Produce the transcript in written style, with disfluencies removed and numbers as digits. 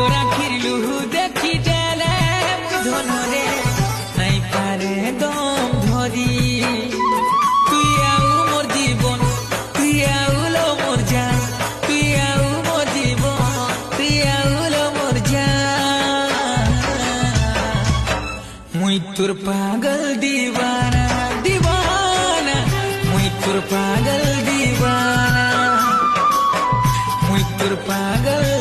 তোর আখির লুহু দেখি টেলে ধনরে নাই পারে দম ধরি তুই আউ মোর জীবন তুই আউলো মোর জান তুই আউ মোর জীবন তুই আউলো মোর জান মুই তোর পাগল দিবানা দিবানা মুই তোর পাগল দিবানা মুই তোর পাগল